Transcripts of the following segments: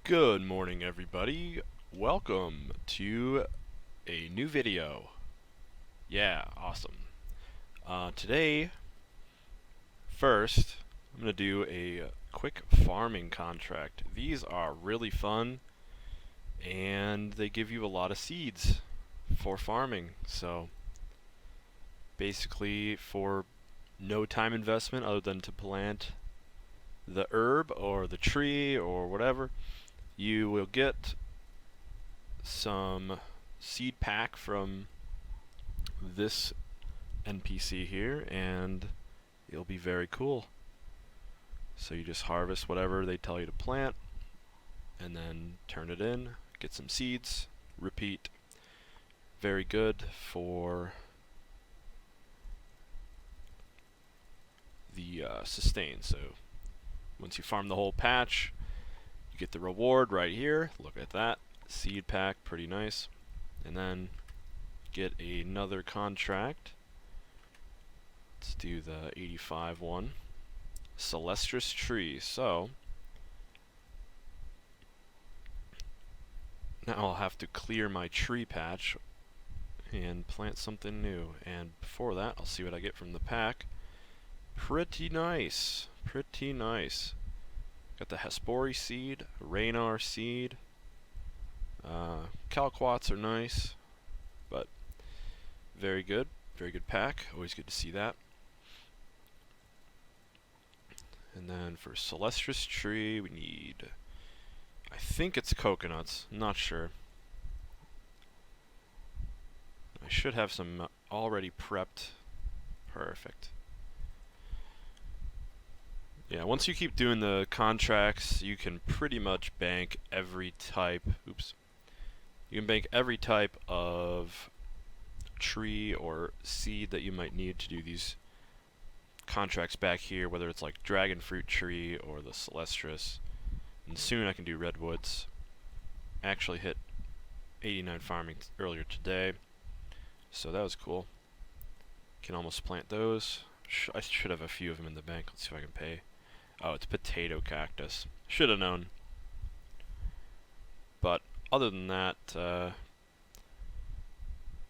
Good morning, everybody. Welcome to a new video. Yeah, awesome. Today, first, I'm going to do a quick farming contract. These are really fun, and they give you a lot of seeds for farming. So, basically, for no time investment other than to plant the herb or the tree or whatever, you will get some seed pack from this NPC here, and it'll be very cool. So you just harvest whatever they tell you to plant, and then turn it in, get some seeds, repeat. Very good for the sustain. So once you farm the whole patch, you get the reward right here. Look at that. Seed pack, pretty nice. And then get another contract. Let's do the 85 one. Celestial tree. So now I'll have to clear my tree patch and plant something new. And before that, I'll see what I get from the pack. Pretty nice. Pretty nice. Got the Hespori seed, Raynar seed. Calquats are nice, but very good pack. Always good to see that. And then for Celestial tree, we need, I think it's coconuts. I'm not sure. I should have some already prepped. Perfect. Yeah, once you keep doing the contracts, you can pretty much bank every type. Oops. You can bank every type of tree or seed that you might need to do these contracts back here, whether it's like dragon fruit tree or the Celestris. And soon I can do redwoods. I actually hit 89 farming earlier today, so that was cool. Can almost plant those. I should have a few of them in the bank. Let's see if I can pay. Oh, it's potato cactus. Should have known. But other than that,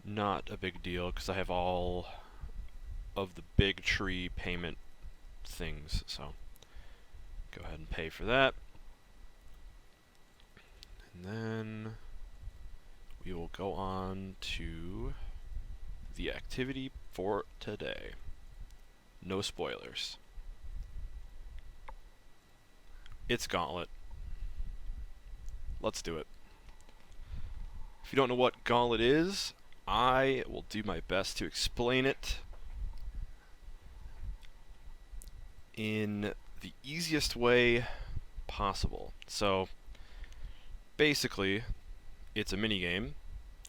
not a big deal because I have all of the big tree payment things. So go ahead and pay for that. And then we will go on to the activity for today. No spoilers. It's Gauntlet. Let's do it. If you don't know what Gauntlet is, I will do my best to explain it in the easiest way possible. So basically, it's a minigame.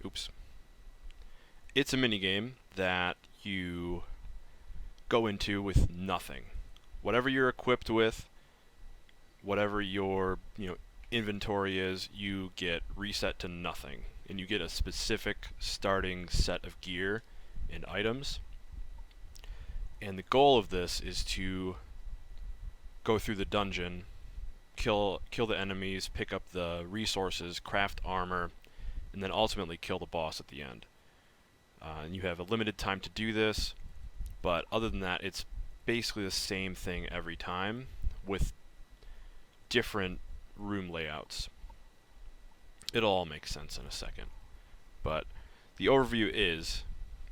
Oops. It's a minigame that you go into with nothing. Whatever you're equipped with, whatever your inventory is, you get reset to nothing, and you get a specific starting set of gear and items. And the goal of this is to go through the dungeon, kill the enemies, pick up the resources, craft armor, and then ultimately kill the boss at the end. And you have a limited time to do this, but other than that, it's basically the same thing every time with different room layouts. It'll all make sense in a second. But the overview is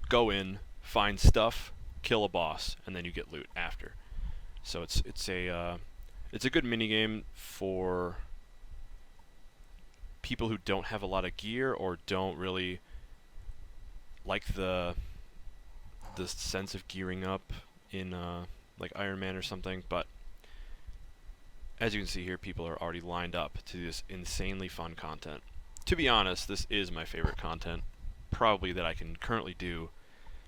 go in, find stuff, kill a boss, and then you get loot after. So it's a good minigame for people who don't have a lot of gear or don't really like the sense of gearing up in like Iron Man or something. But as you can see here, people are already lined up to this insanely fun content. To be honest, this is my favorite content, probably that I can currently do,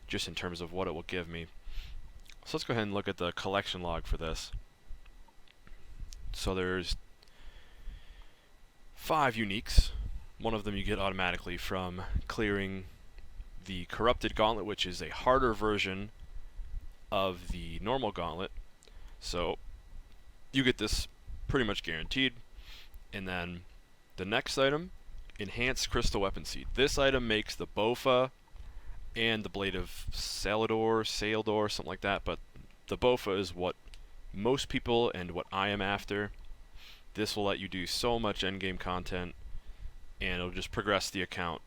just in terms of what it will give me. So let's go ahead and look at the collection log for this. So there's 5 uniques. One of them you get automatically from clearing the Corrupted Gauntlet, which is a harder version of the normal Gauntlet. So you get this pretty much guaranteed. And then The next item, Enhanced Crystal Weapon Seed. This item makes the Bofa and the Blade of Saildor, something like that, but the Bofa is what most people and what I am after. This will let you do so much endgame content, and it'll just progress the account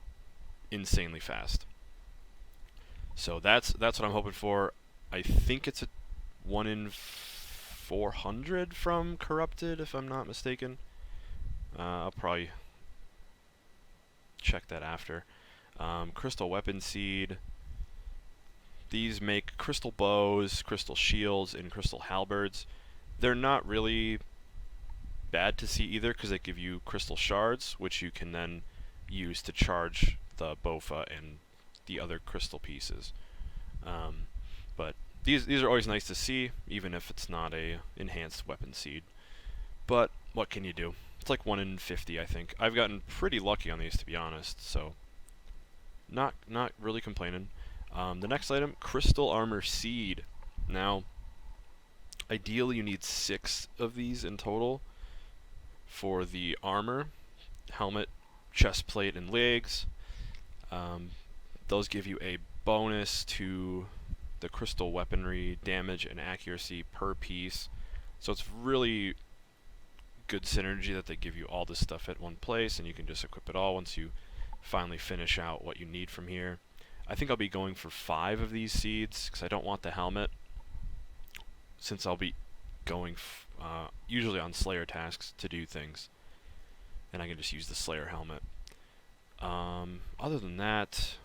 insanely fast. So that's what I'm hoping for. I think it's a 1 in 400 from Corrupted, if I'm not mistaken. I'll probably check that after. Crystal Weapon Seed. These make crystal bows, crystal shields, and crystal halberds. They're not really bad to see either because they give you crystal shards, which you can then use to charge the Bofa and the other crystal pieces. But these are always nice to see, even if it's not a enhanced weapon seed. But what can you do? It's like 1 in 50, I think. I've gotten pretty lucky on these, to be honest, so not really complaining. The next item, Crystal Armor Seed. Now, ideally you need 6 of these in total for the armor, helmet, chest plate, and legs. Those give you a bonus to the crystal weaponry damage and accuracy per piece. So it's really good synergy that they give you all this stuff at one place, and you can just equip it all once you finally finish out what you need from here. I think I'll be going for 5 of these seeds because I don't want the helmet, since I'll be going usually on Slayer tasks to do things, and I can just use the Slayer helmet. Other than that,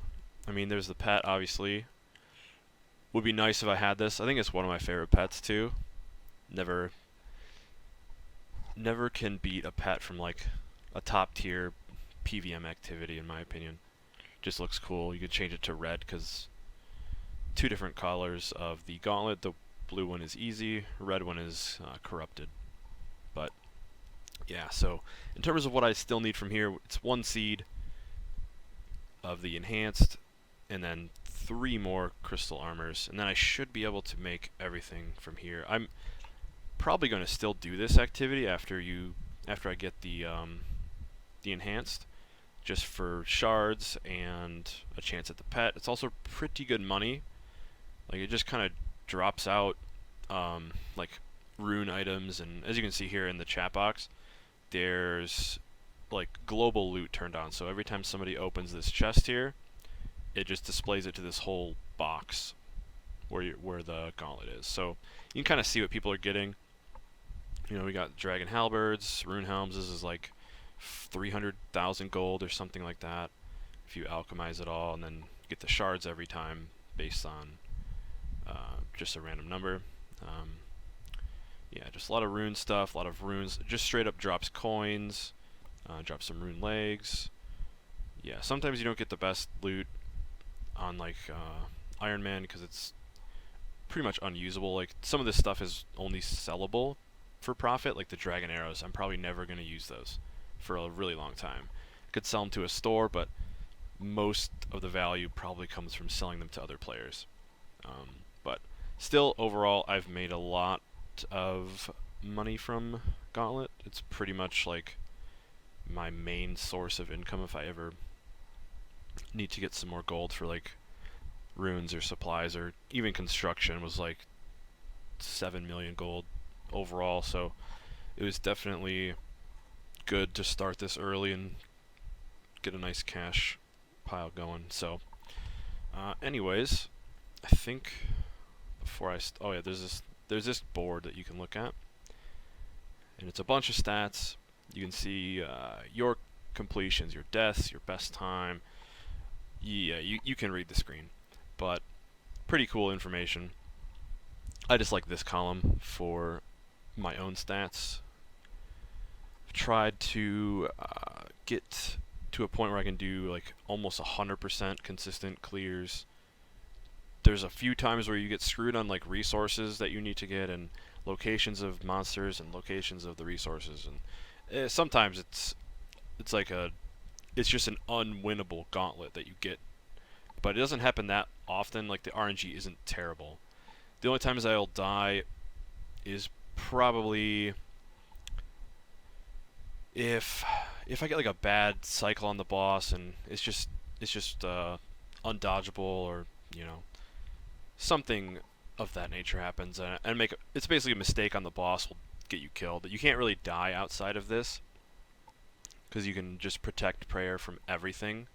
I mean, there's the pet, obviously. Would be nice if I had this. I think it's one of my favorite pets too. Never can beat a pet from like a top tier PVM activity, in my opinion. Just looks cool. You could change it to red because 2 different colors of the Gauntlet. The blue one is easy, red one is corrupted. But yeah, so in terms of what I still need from here, it's 1 seed of the enhanced, and then 3 more crystal armors, and then I should be able to make everything from here. I'm probably going to still do this activity after I get the enhanced, just for shards and a chance at the pet. It's also pretty good money. Like, it just kind of drops out like rune items, and as you can see here in the chat box, there's like global loot turned on. So every time somebody opens this chest here, it just displays it to this whole box where the Gauntlet is. So you can kind of see what people are getting. You know, we got dragon halberds, rune helms. This is like 300,000 gold or something like that if you alchemize it all, and then get the shards every time based on just a random number. Yeah, just a lot of rune stuff, a lot of runes. Just straight up drops coins, drops some rune legs. Yeah, sometimes you don't get the best loot on like Iron Man because it's pretty much unusable. Like, some of this stuff is only sellable for profit, like the dragon arrows. I'm probably never going to use those for a really long time. Could sell them to a store, but most of the value probably comes from selling them to other players. But still, overall, I've made a lot of money from Gauntlet. It's pretty much like my main source of income if I ever need to get some more gold for like runes or supplies, or even construction was like 7 million gold overall. So it was definitely good to start this early and get a nice cash pile going. So anyways, I think before oh yeah, there's this board that you can look at, and it's a bunch of stats. You can see your completions, your deaths, your best time. Yeah, you can read the screen, but pretty cool information. I just like this column for my own stats. I've tried to get to a point where I can do like almost 100% consistent clears. There's a few times where you get screwed on like resources that you need to get, and locations of monsters and locations of the resources, and sometimes it's just an unwinnable gauntlet that you get. But it doesn't happen that often. Like, the RNG isn't terrible. The only times I'll die is probably if if I get like a bad cycle on the boss and it's just undodgeable, or you know, something of that nature happens, and it's basically a mistake on the boss will get you killed. You can't really die outside of this because you can just protect prayer from everything,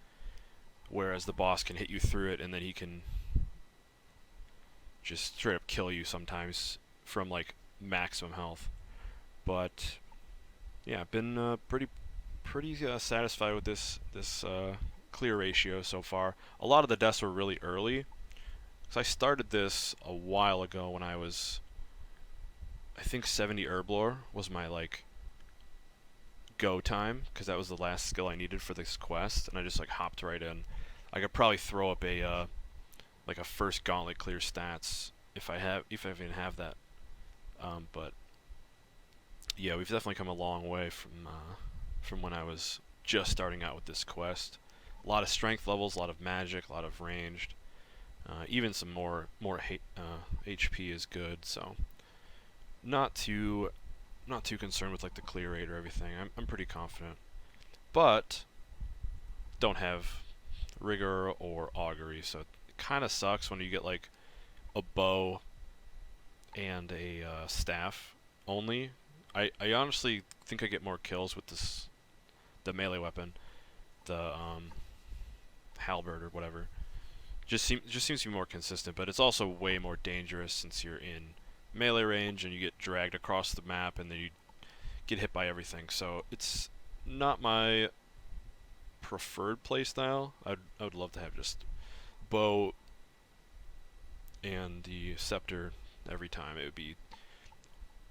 whereas the boss can hit you through it and then he can just straight up kill you sometimes from like maximum health. But yeah, I've been pretty satisfied with this clear ratio so far. A lot of the deaths were really early, because I started this a while ago when I was, I think 70 Herblore was my like go time, because that was the last skill I needed for this quest, and I just like hopped right in. I could probably throw up a like a first Gauntlet clear stats if I even have that. But yeah, we've definitely come a long way from when I was just starting out with this quest. A lot of strength levels, a lot of magic, a lot of ranged. Even some more HP is good, so not too concerned with like the clear rate or everything. I'm pretty confident, but don't have rigor or augury, so it kind of sucks when you get like a bow and a staff only. I honestly think I get more kills with the melee weapon, the halberd or whatever. Just seems to be more consistent, but it's also way more dangerous since you're in melee range and you get dragged across the map and then you get hit by everything. So it's not my preferred playstyle. I would love to have just bow and the scepter every time. It would be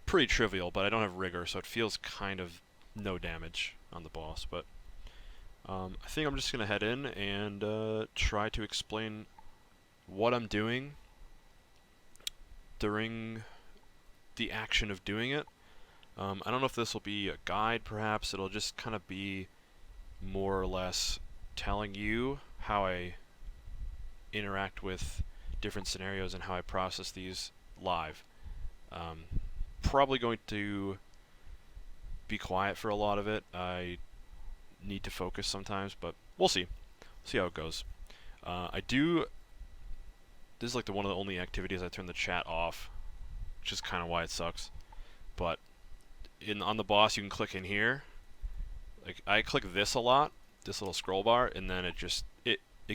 pretty trivial, but I don't have rigor, so it feels kind of no damage on the boss. But I think I'm just going to head in and try to explain what I'm doing during the action of doing it. I don't know if this will be a guide, perhaps. It'll just kind of be more or less telling you how I interact with different scenarios and how I process these live. Probably going to be quiet for a lot of it. I need to focus sometimes, but we'll see. See how it goes. This is like one of the only activities I turn the chat off, which is kind of why it sucks. But on the boss, you can click in here. Like I click this a lot, this little scroll bar, and then it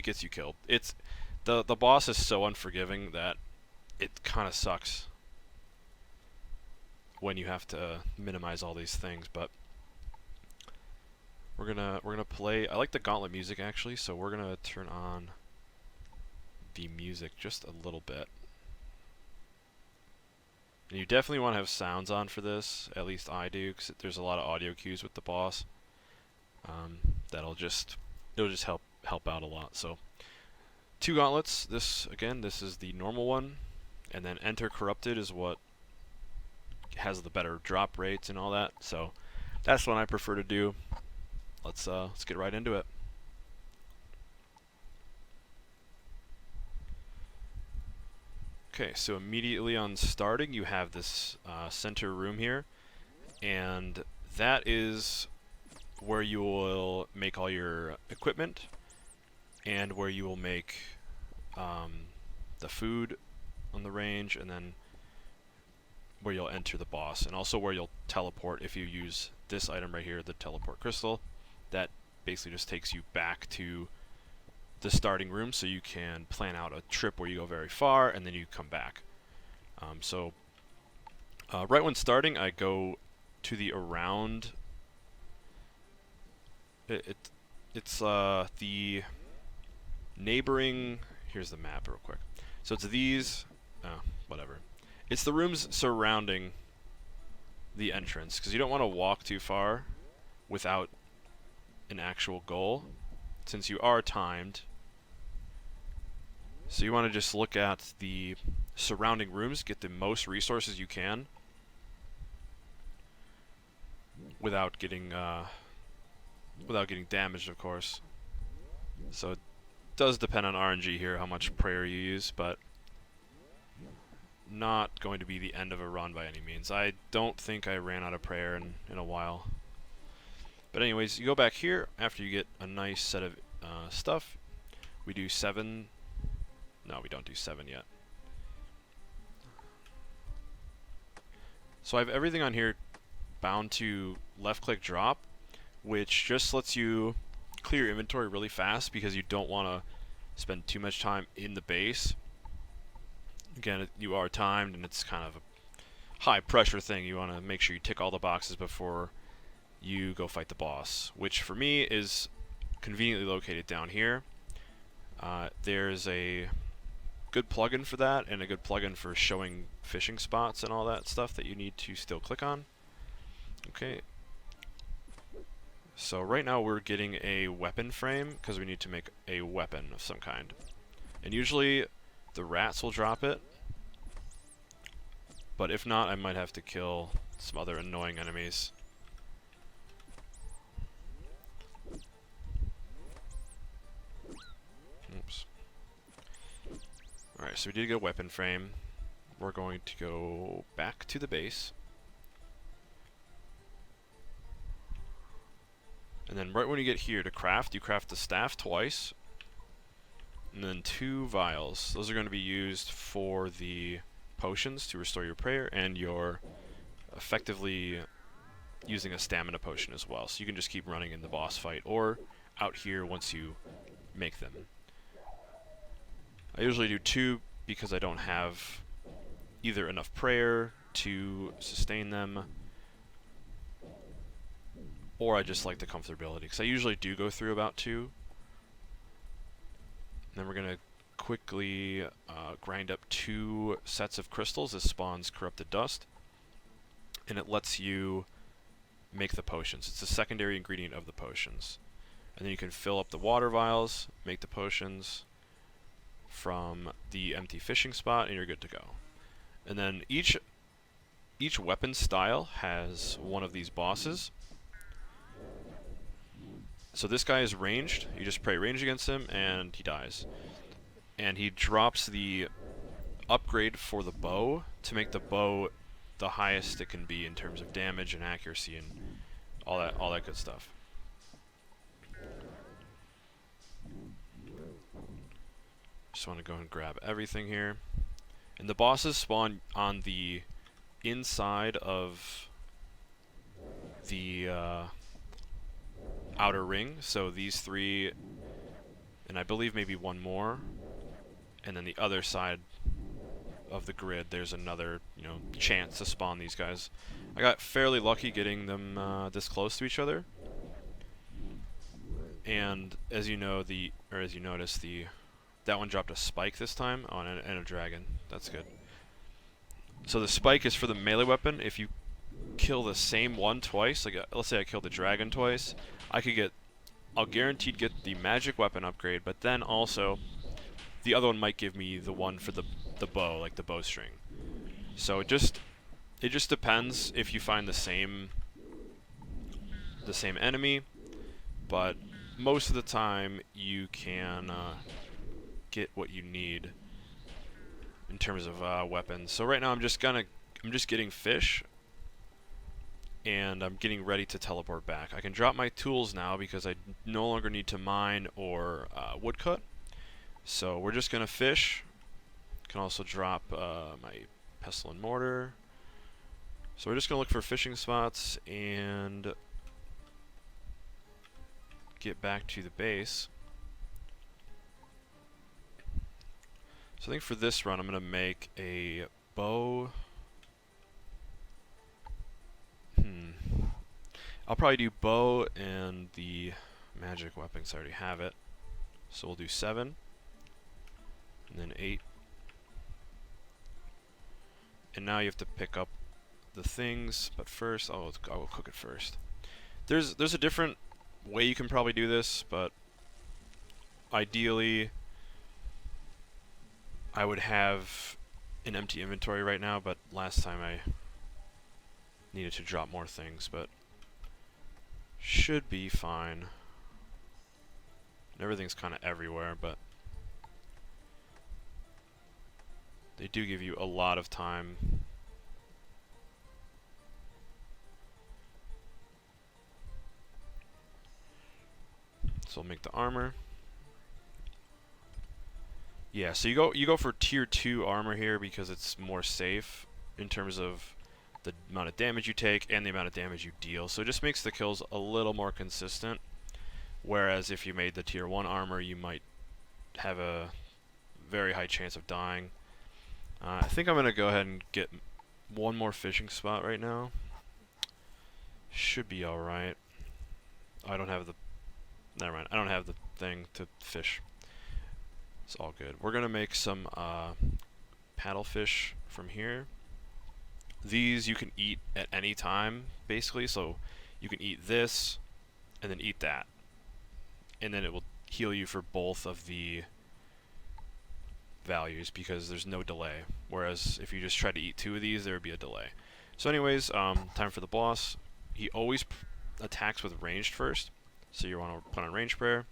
gets you killed. It's the boss is so unforgiving that it kind of sucks when you have to minimize all these things. But we're gonna play. I like the Gauntlet music actually, so we're gonna turn on the music just a little bit. And you definitely want to have sounds on for this. At least I do, because there's a lot of audio cues with the boss. It'll just help out a lot. So 2 gauntlets. This is the normal one, and then Enter Corrupted is what has the better drop rates and all that. So that's what I prefer to do. Let's get right into it. Okay, so immediately on starting, you have this center room here, and that is where you will make all your equipment, and where you will make the food on the range, and then where you'll enter the boss, and also where you'll teleport if you use this item right here, the teleport crystal. That basically just takes you back to the starting room, so you can plan out a trip where you go very far and then you come back. Right when starting, I go to the around. It's the neighboring. Here's the map real quick. So it's these. Whatever. It's the rooms surrounding the entrance, because you don't want to walk too far without an actual goal, since you are timed. So you want to just look at the surrounding rooms, get the most resources you can without getting damaged, of course. So it does depend on RNG here, how much prayer you use, but not going to be the end of a run by any means. I don't think I ran out of prayer in a while. But anyways, you go back here after you get a nice set of stuff. We do 7. No, we don't do 7 yet. So I have everything on here bound to left-click drop, which just lets you clear your inventory really fast because you don't want to spend too much time in the base. Again, you are timed, and it's kind of a high-pressure thing. You want to make sure you tick all the boxes before you go fight the boss, which for me is conveniently located down here. There's a good plugin for that, and a good plugin for showing fishing spots and all that stuff that you need to still click on. Okay. So right now we're getting a weapon frame because we need to make a weapon of some kind. And usually the rats will drop it. But if not, I might have to kill some other annoying enemies. Oops. Alright, so we did get a weapon frame. We're going to go back to the base. And then right when you get here to craft, you craft the staff twice. And then 2 vials. Those are going to be used for the potions to restore your prayer, and you're effectively using a stamina potion as well. So you can just keep running in the boss fight or out here once you make them. I usually do 2 because I don't have either enough prayer to sustain them, or I just like the comfortability, because I usually do go through about 2. And then we're going to quickly grind up 2 sets of crystals. This spawns corrupted dust, and it lets you make the potions. It's a secondary ingredient of the potions. And then you can fill up the water vials, make the potions from the empty fishing spot, and you're good to go. And then each weapon style has one of these bosses. So this guy is ranged. You just pray range against him, and he dies. And he drops the upgrade for the bow to make the bow the highest it can be in terms of damage and accuracy and all that good stuff. Just want to go and grab everything here. And the bosses spawn on the inside of the outer ring. So these 3, and I believe maybe 1 more. And then the other side of the grid, there's another, chance to spawn these guys. I got fairly lucky getting them this close to each other. And as you know, as you notice, that one dropped a spike this time on and a dragon. That's good. So the spike is for the melee weapon. If you kill the same one twice, like let's say I killed the dragon twice, I'll guaranteed get the magic weapon upgrade, but then also the other one might give me the one for the bow, like the bowstring. So it just depends if you find the same enemy, but most of the time you can get what you need in terms of weapons. So right now I'm just getting fish, and I'm getting ready to teleport back. I can drop my tools now because I no longer need to mine or woodcut. So we're just gonna fish. Can also drop my pestle and mortar. So we're just gonna look for fishing spots and get back to the base. So I think for this run I'm gonna make a bow. I'll probably do bow and the magic weapons. I already have it. So we'll do 7. And then 8. And now you have to pick up the things, but first I will cook it first. There's a different way you can probably do this, but ideally I would have an empty inventory right now, but last time I needed to drop more things, but should be fine. And everything's kind of everywhere, but they do give you a lot of time. So we'll make the armor. Yeah, so you go for tier 2 armor here because it's more safe in terms of the amount of damage you take and the amount of damage you deal. So it just makes the kills a little more consistent. Whereas if you made the tier 1 armor, you might have a very high chance of dying. I think I'm going to go ahead and get one more fishing spot right now. Should be alright. I don't have the... Never mind, I don't have the thing to fish. It's all good. We're going to make some paddlefish from here. These you can eat at any time, basically. So you can eat this, and then eat that. And then it will heal you for both of the values because there's no delay. Whereas if you just try to eat 2 of these, there would be a delay. So anyways, time for the boss. He always attacks with ranged first. So you want to put on range prayer.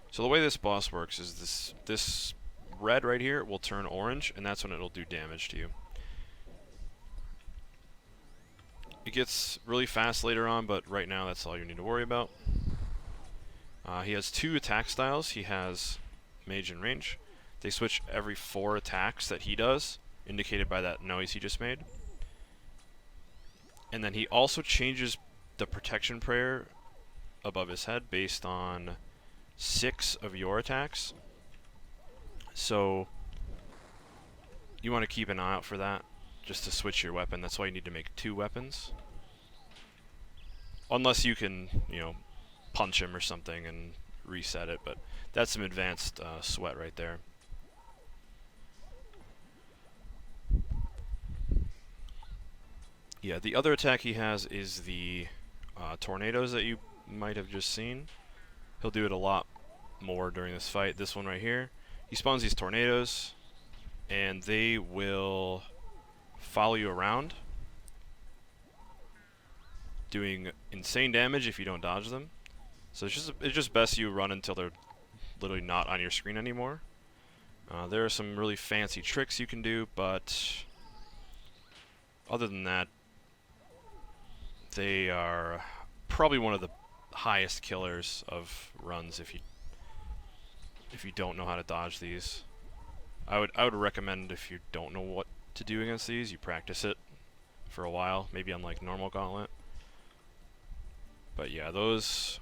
So the way this boss works is this red right here will turn orange, and that's when it'll do damage to you. It gets really fast later on, but right now that's all you need to worry about. He has 2 attack styles. He has mage and range. They switch every 4 attacks that he does, indicated by that noise he just made. And then he also changes the protection prayer above his head based on 6 of your attacks. So you want to keep an eye out for that, just to switch your weapon. That's why you need to make 2 weapons. Unless you can, you know, punch him or something and reset it, but that's some advanced sweat right there. Yeah, the other attack he has is the tornadoes that you might have just seen. He'll do it a lot more during this fight. This one right here, he spawns these tornadoes, and they will follow you around, doing insane damage if you don't dodge them. So it's just best you run until they're literally not on your screen anymore. There are some really fancy tricks you can do, but other than that, they are probably one of the highest killers of runs if you don't know how to dodge these. I would recommend, if you don't know what to do against these, you practice it for a while, maybe on like normal Gauntlet. But yeah, those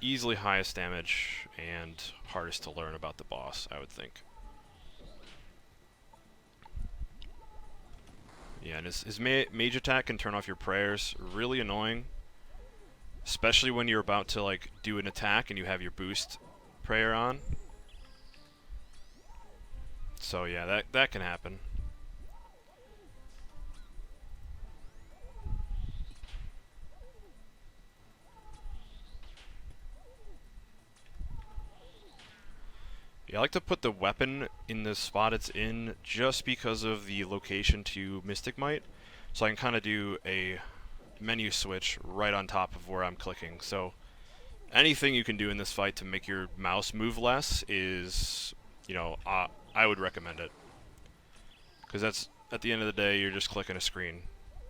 easily highest damage and hardest to learn about the boss, I would think. Yeah, and his mage attack can turn off your prayers. Really annoying. Especially when you're about to like do an attack and you have your boost prayer on. So yeah, that can happen. Yeah, I like to put the weapon in the spot it's in just because of the location to Mystic Might. So I can kind of do a menu switch right on top of where I'm clicking. So anything you can do in this fight to make your mouse move less is, you know, I would recommend it. Because that's, at the end of the day, you're just clicking a screen,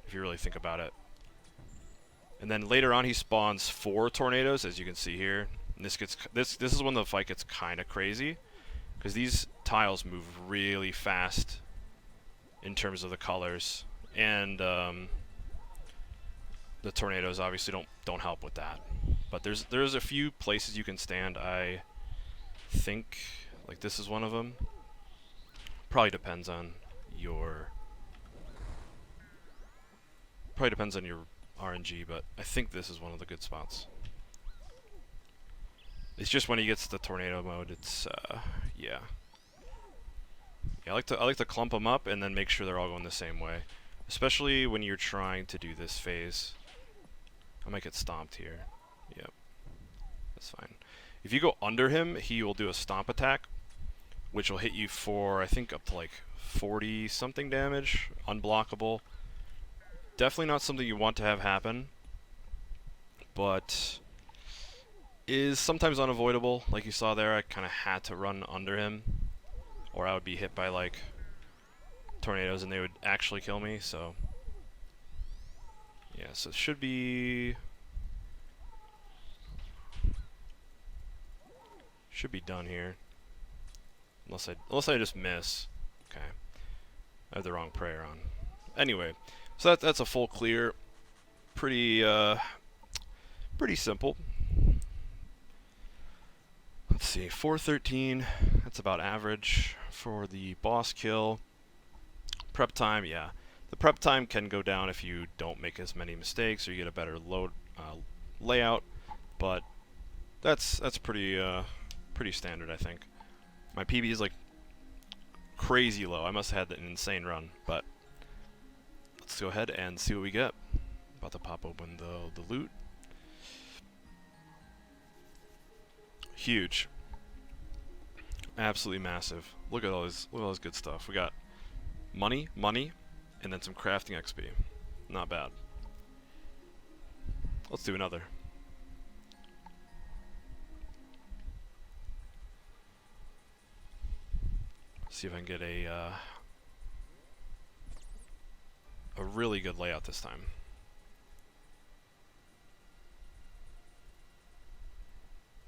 if you really think about it. And then later on he spawns 4 tornadoes, as you can see here. And this is when the fight gets kind of crazy, because these tiles move really fast in terms of the colors, and the tornadoes obviously don't help with that. But there's a few places you can stand. I think like this is one of them. Probably depends on your RNG, but I think this is one of the good spots. It's just when he gets to the tornado mode, it's yeah. Yeah, I like to clump them up and then make sure they're all going the same way, especially when you're trying to do this phase. I might get stomped here. Yep, that's fine. If you go under him, he will do a stomp attack, which will hit you for I think up to like 40 something damage, unblockable. Definitely not something you want to have happen, but is sometimes unavoidable. Like you saw there, I kind of had to run under him, or I would be hit by like tornadoes and they would actually kill me. So yeah, so it should be Should be done here. Unless I just miss. Okay. I have the wrong prayer on. Anyway, so that's a full clear. Pretty pretty simple. Let's see, 413. That's about average for the boss kill. Prep time, yeah. The prep time can go down if you don't make as many mistakes or you get a better load layout, but that's pretty pretty standard, I think. My PB is like crazy low. I must have had an insane run, but let's go ahead and see what we get. About to pop open the loot. Huge. Absolutely massive. Look at all this good stuff. We got money, and then some crafting XP. Not bad. Let's do another. See if I can get a really good layout this time.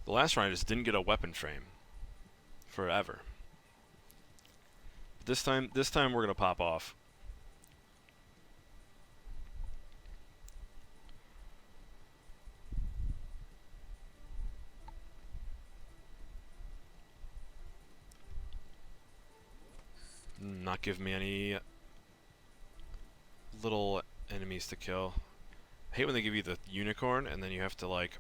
The last run I just didn't get a weapon frame forever. This time we're gonna pop off. Not give me any little enemies to kill. I hate when they give you the unicorn and then you have to like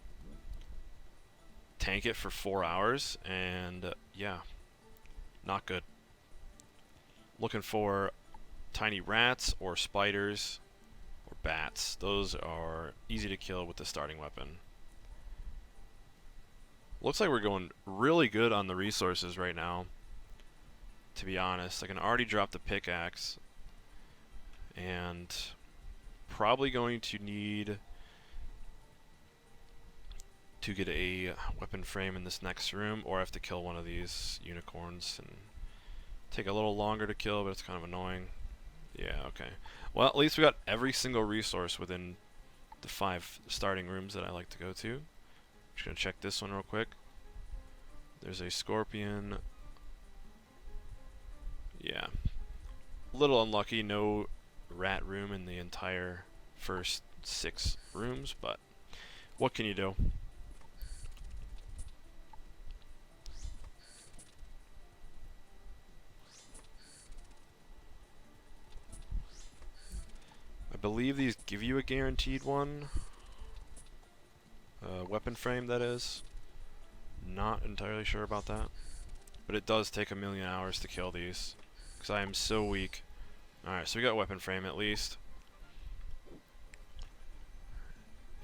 tank it for 4 hours, and yeah, not good. Looking for tiny rats or spiders or bats. Those are easy to kill with the starting weapon. Looks like we're going really good on the resources right now, to be honest. I can already drop the pickaxe, and probably going to need to get a weapon frame in this next room, or I have to kill one of these unicorns and take a little longer to kill, but it's kind of annoying. Yeah, okay. Well, at least we got every single resource within the 5 starting rooms that I like to go to. Just gonna check this one real quick. There's a scorpion. Yeah. A little unlucky, no rat room in the entire first 6 rooms, but what can you do? I believe these give you a guaranteed one. Weapon frame, that is. Not entirely sure about that. But it does take 1,000,000 hours to kill these, because I am so weak. Alright, so we got a weapon frame at least.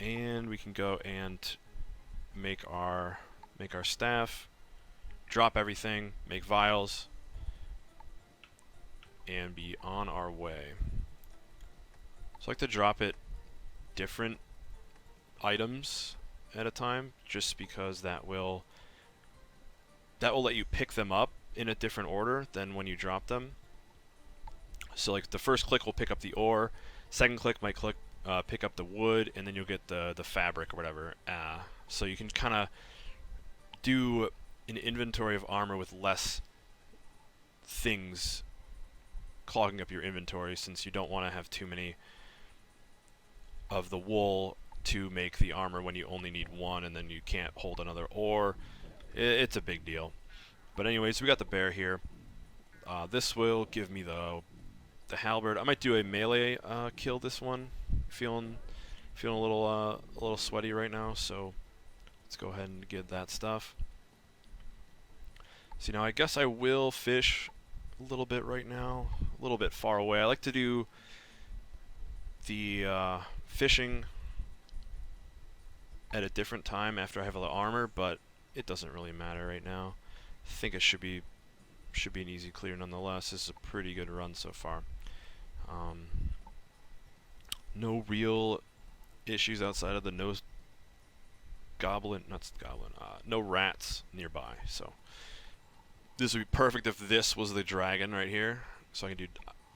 And we can go and make our staff, drop everything, make vials, and be on our way. So I like to drop it different items at a time, just because that will let you pick them up in a different order than when you drop them. So like the first click will pick up the ore, second click might pick up the wood, and then you'll get the fabric or whatever. So you can kind of do an inventory of armor with less things clogging up your inventory, since you don't want to have too many of the wool to make the armor when you only need one, and then you can't hold another ore. It's a big deal. But anyways, we got the bear here. This will give me the halberd. I might do a melee kill this one. Feeling a little sweaty right now, so let's go ahead and get that stuff. See, now I guess I will fish a little bit right now, a little bit far away. I like to do the fishing at a different time after I have the armor, but it doesn't really matter right now. I think it should be an easy clear nonetheless. This is a pretty good run so far. No real issues outside of the no rats nearby. So this would be perfect if this was the dragon right here. So I can do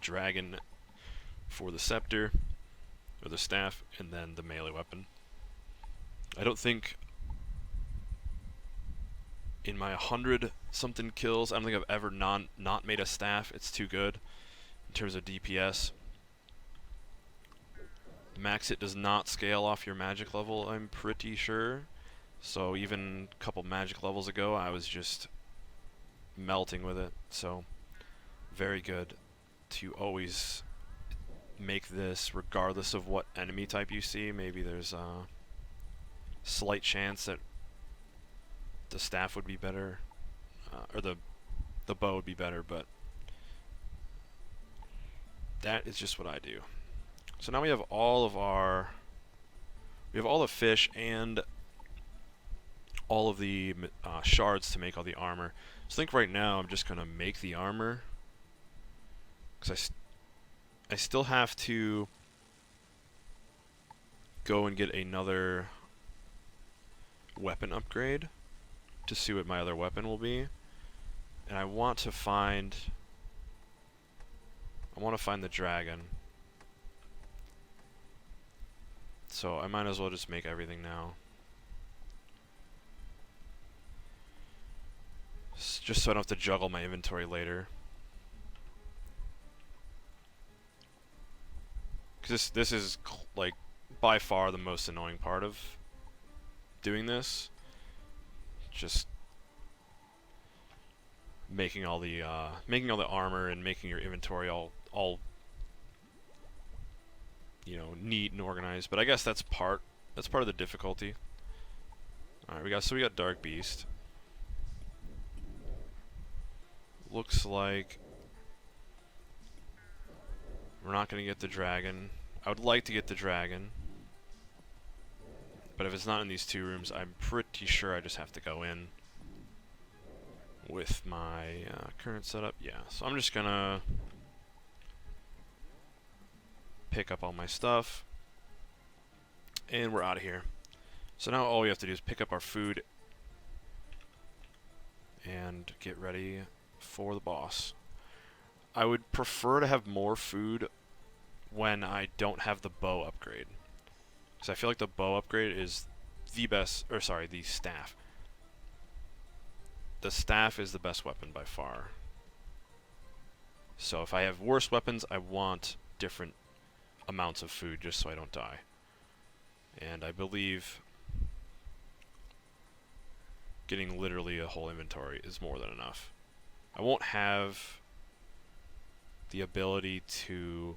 dragon for the scepter or the staff, and then the melee weapon. I don't think in my 100-something kills, I don't think I've ever not made a staff. It's too good in terms of DPS. Max Hit does not scale off your magic level, I'm pretty sure. So even a couple magic levels ago, I was just melting with it. So very good to always make this regardless of what enemy type you see. Maybe there's a slight chance that the staff would be better, or the bow would be better, but that is just what I do. So now we have all the fish and all of the shards to make all the armor. So I think right now I'm just gonna make the armor, because I still have to go and get another weapon upgrade to see what my other weapon will be, and I want to find the dragon. So I might as well just make everything now. Just so I don't have to juggle my inventory later. Because this is like by far the most annoying part of doing this. Just making all the armor and making your inventory all you know, neat and organized. But I guess that's part of the difficulty. All right, we got Dark Beast. Looks like we're not going to get the dragon. I would like to get the dragon, but if it's not in these two rooms, I'm pretty sure I just have to go in with my current setup. Yeah, so I'm just going to pick up all my stuff, and we're out of here. So now all we have to do is pick up our food and get ready for the boss. I would prefer to have more food when I don't have the bow upgrade, because I feel like the bow upgrade is the best, or sorry, the staff. The staff is the best weapon by far. So if I have worse weapons, I want different amounts of food just so I don't die. And I believe getting literally a whole inventory is more than enough. I won't have the ability to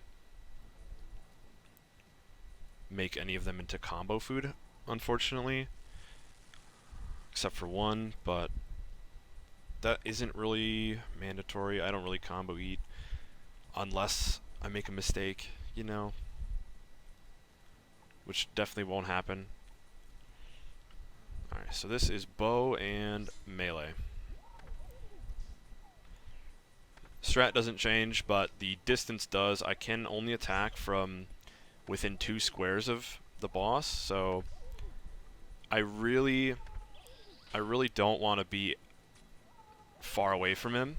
make any of them into combo food, unfortunately, except for one, but that isn't really mandatory. I don't really combo eat unless I make a mistake, you know, which definitely won't happen. Alright, so this is bow and melee. Strat doesn't change, but the distance does. I can only attack from within 2 squares of the boss, so I really don't want to be far away from him,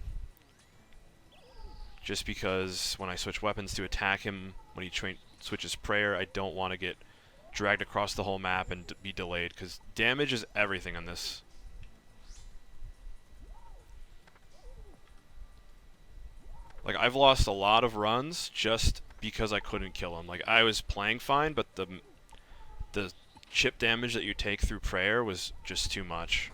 just because when I switch weapons to attack him, when he switches prayer, I don't want to get dragged across the whole map and be delayed, because damage is everything on this. Like, I've lost a lot of runs just because I couldn't kill him. Like, I was playing fine, but the chip damage that you take through prayer was just too much.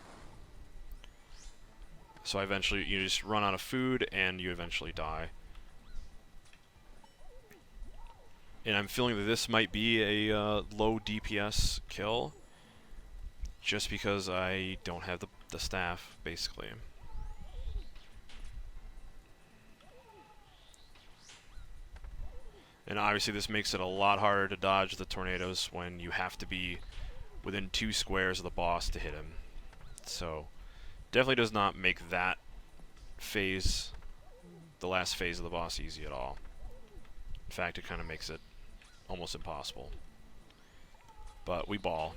So eventually you just run out of food and you eventually die. And I'm feeling that this might be a low DPS kill, just because I don't have the staff, basically. And obviously this makes it a lot harder to dodge the tornadoes when you have to be within 2 squares of the boss to hit him. So definitely does not make that phase, the last phase of the boss, easy at all. In fact, it kind of makes it almost impossible. But we ball.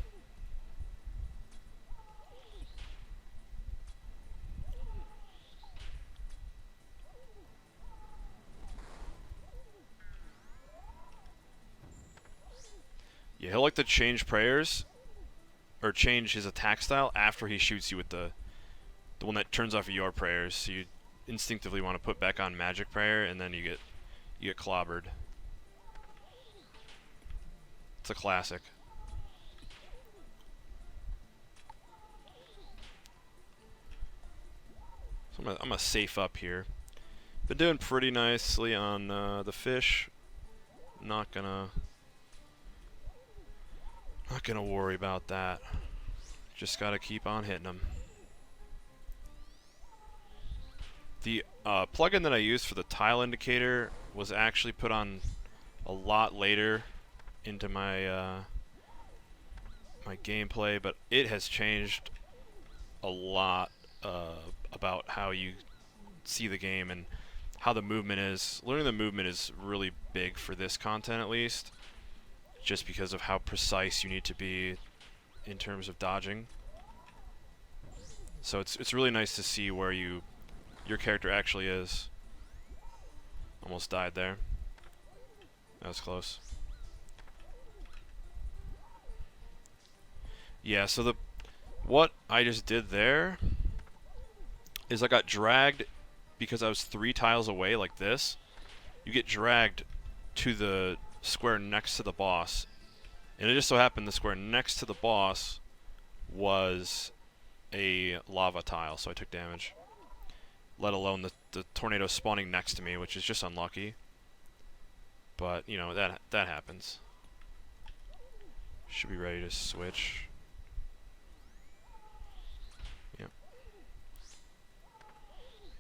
Yeah, he'll like to change prayers, or change his attack style after he shoots you with the the one that turns off your prayers. So you instinctively want to put back on magic prayer, and then you get clobbered. It's a classic. So I'm gonna safe up here. Been doing pretty nicely on the fish. Not gonna worry about that. Just gotta keep on hitting them. The plugin that I used for the tile indicator was actually put on a lot later into my my gameplay, but it has changed a lot about how you see the game and how the movement is. Learning the movement is really big for this content, at least, just because of how precise you need to be in terms of dodging. So it's really nice to see where your character actually is. Almost died there. That was close. Yeah, so what I just did there is I got dragged because I was 3 tiles away like this. You get dragged to the square next to the boss. And it just so happened the square next to the boss was a lava tile, so I took damage. Let alone the tornado spawning next to me, which is just unlucky. But, you know, that happens. Should be ready to switch. Yep.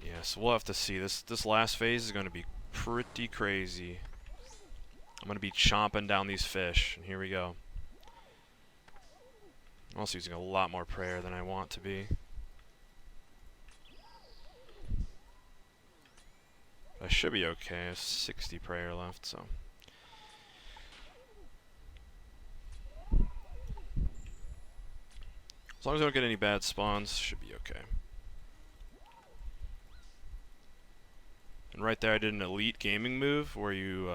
Yeah, so we'll have to see. This last phase is going to be pretty crazy. I'm going to be chomping down these fish, and here we go. I'm also using a lot more prayer than I want to be. I should be okay. I have 60 prayer left, so. As long as I don't get any bad spawns, should be okay. And right there I did an elite gaming move where you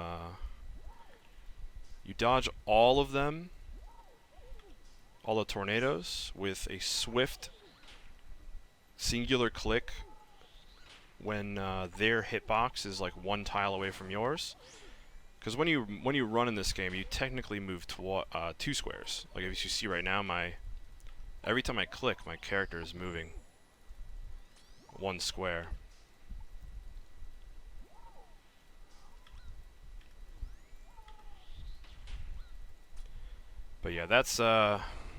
dodge all of them, all the tornadoes, with a swift singular click when their hitbox is like 1 tile away from yours. Because when you run in this game, you technically move 2 squares. Like as you see right now, every time I click, my character is moving 1 square. But yeah, that's some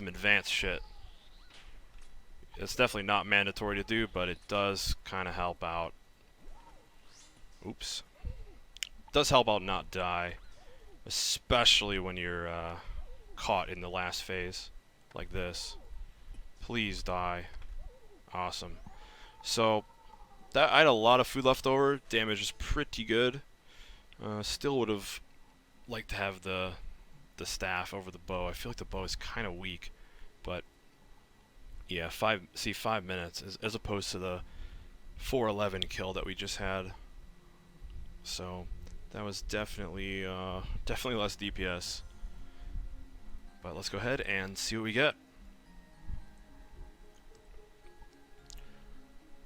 advanced shit. It's definitely not mandatory to do, but it does kind of help out. Oops. It does help out not die, especially when you're caught in the last phase, like this. Please die. Awesome. So I had a lot of food left over. Damage is pretty good. Still would have liked to have the staff over the bow. I feel like the bow is kind of weak, but yeah, 5 minutes as opposed to the 411 kill that we just had. So that was definitely less DPS. But let's go ahead and see what we get.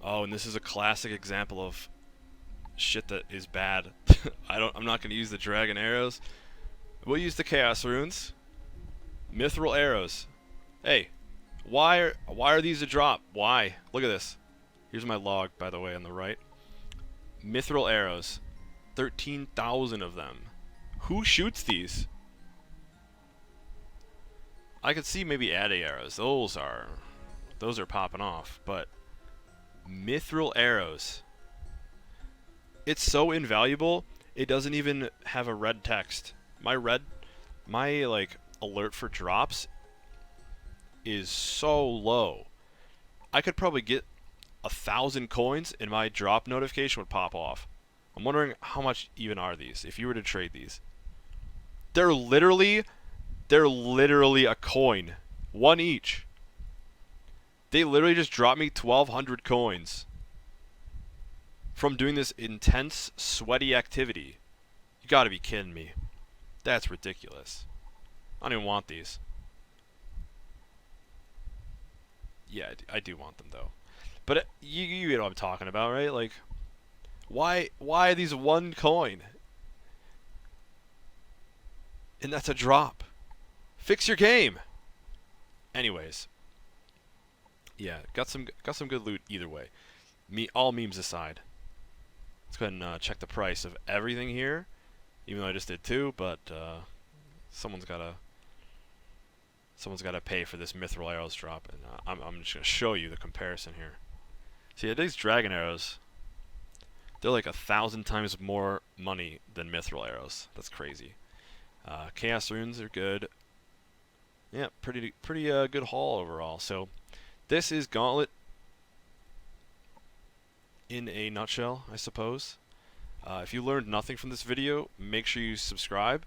Oh, and this is a classic example of shit that is bad. I'm not gonna use the dragon arrows. We'll use the chaos runes. Mithril arrows. Hey, why are these a drop? Why? Look at this. Here's my log, by the way, on the right. Mithril arrows. 13,000 of them. Who shoots these? I could see maybe AD arrows. Those are popping off, but mithril arrows. It's so invaluable. It doesn't even have a red text. My like alert for drops is so low. I could probably get 1,000 coins and my drop notification would pop off. I'm wondering how much even are these if you were to trade these. They're literally a coin, 1 each. They literally just dropped me 1,200 coins from doing this intense, sweaty activity. You gotta be kidding me. That's ridiculous. I don't even want these. Yeah, I do want them though. But you get what I'm talking about, right? Like, why are these one coin? And that's a drop. Fix your game. Anyways, yeah, got some good loot either way. All memes aside. Let's go ahead and check the price of everything here. Even though I just did two, but someone's gotta pay for this mithril arrows drop, and I'm just gonna show you the comparison here. See, these dragon arrows, they're like 1,000 times more money than mithril arrows. That's crazy. Chaos runes are good. Yeah, pretty good haul overall. So this is Gauntlet in a nutshell, I suppose. If you learned nothing from this video, make sure you subscribe.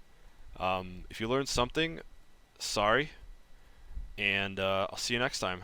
If you learned something, sorry, and I'll see you next time.